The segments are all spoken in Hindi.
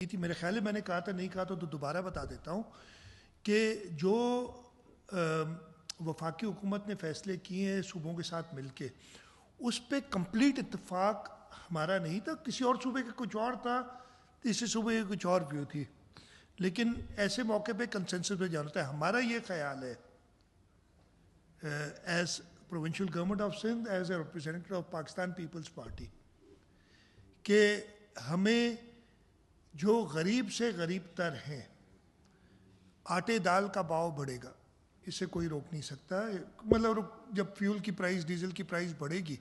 थी, मेरे ख्याल में मैंने कहा था, नहीं कहा तो दोबारा बता देता हूँ कि जो वफाकी हुकूमत ने फ़ैसले किए हैं सूबों के साथ मिलके, उस पर कंप्लीट इत्तेफाक हमारा नहीं था। किसी और सूबे का कुछ और था, तीसरे सूबे की कुछ और व्यू थी, लेकिन ऐसे मौके पे कंसेंसस पे जाना था। हमारा ये ख्याल है as provincial government of Sindh, as a representative of Pakistan Peoples Party, कि हमें जो गरीब से गरीब तर हैं, आटे दाल का भाव बढ़ेगा, इसे कोई रोक नहीं सकता। मतलब जब फ्यूल की प्राइस, डीजल की प्राइस बढ़ेगी,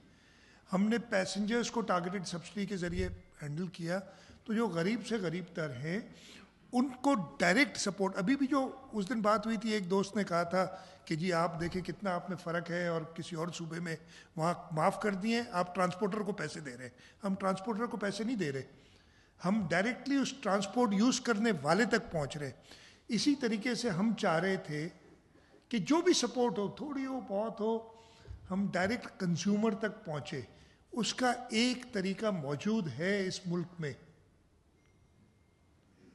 हमने पैसेंजर्स को टारगेटेड सब्सिडी के ज़रिए हैंडल किया, तो जो गरीब से गरीब तर हैं उनको डायरेक्ट सपोर्ट। अभी भी जो उस दिन बात हुई थी, एक दोस्त ने कहा था कि जी आप देखें कितना आप में फ़र्क है और किसी और सूबे में वहाँ माफ़ कर दिए, आप ट्रांसपोर्टर को पैसे दे रहे हैं। हम ट्रांसपोर्टर को पैसे नहीं दे रहे, हम डायरेक्टली उस ट्रांसपोर्ट यूज़ करने वाले तक पहुँच रहे। इसी तरीके से हम चाह रहे थे कि जो भी सपोर्ट हो, थोड़ी हो बहुत हो, हम डायरेक्ट कंज्यूमर तक पहुँचे। उसका एक तरीका मौजूद है इस मुल्क में,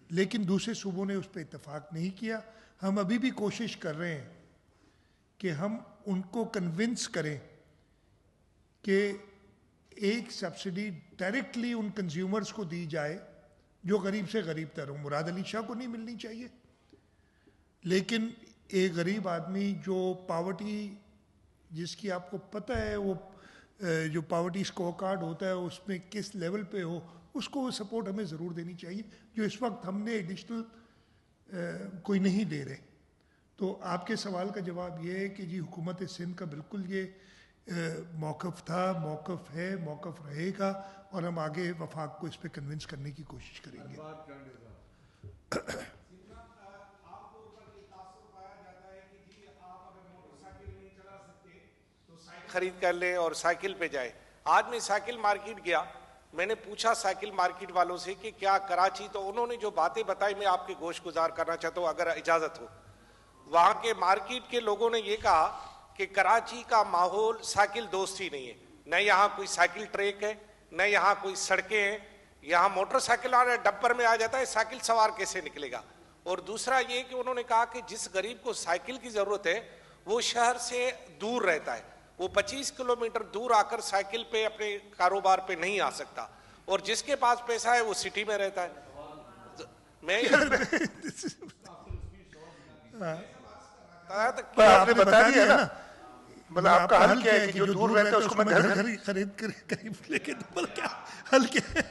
लेकिन दूसरे सूबों ने उस पर इत्तेफाक नहीं किया। हम अभी भी कोशिश कर रहे हैं कि हम उनको कन्विंस करें कि एक सब्सिडी डायरेक्टली उन कंज्यूमर्स को दी जाए जो गरीब से गरीब तर हो। मुराद अली शाह को नहीं मिलनी चाहिए, लेकिन एक गरीब आदमी जो पावर्टी, जिसकी आपको पता है वो जो पावर्टी स्कोर कार्ड होता है उसमें किस लेवल पे हो, उसको सपोर्ट हमें ज़रूर देनी चाहिए, जो इस वक्त हमने एडिशनल कोई नहीं दे रहे। तो आपके सवाल का जवाब ये है कि जी हुकूमत सिंध का बिल्कुल ये मौक़िफ़ था, मौक़िफ़ है, मौक़िफ़ रहेगा, और हम आगे वफाक को इस पर कन्विंस करने की कोशिश करेंगे। खरीद कर ले और साइकिल पे जाए। आज मैं साइकिल मार्केट गया, मैंने पूछा साइकिल मार्केट वालों से कि क्या कराची, तो उन्होंने जो बातें बताई मैं आपके गोश गुजार करना चाहता हूँ अगर इजाजत हो। वहां के मार्केट के लोगों ने ये कहा कि कराची का माहौल साइकिल दोस्त ही नहीं है, न यहाँ कोई साइकिल ट्रैक है, न यहाँ कोई सड़कें हैं। यहाँ मोटरसाइकिल आ डब्बर में आ जाता है, साइकिल सवार कैसे निकलेगा। और दूसरा ये कि उन्होंने कहा कि जिस गरीब को साइकिल की जरूरत है वो शहर से दूर रहता है, वो 25 किलोमीटर दूर आकर साइकिल पे अपने कारोबार पे नहीं आ सकता, और जिसके पास पैसा है वो सिटी में रहता है। मैं आपने बता दिया ना, मतलब आपका हल क्या है कि जो दूर रहता है उसको मैं घर खरीद कर, लेकिन क्या हल क्या है?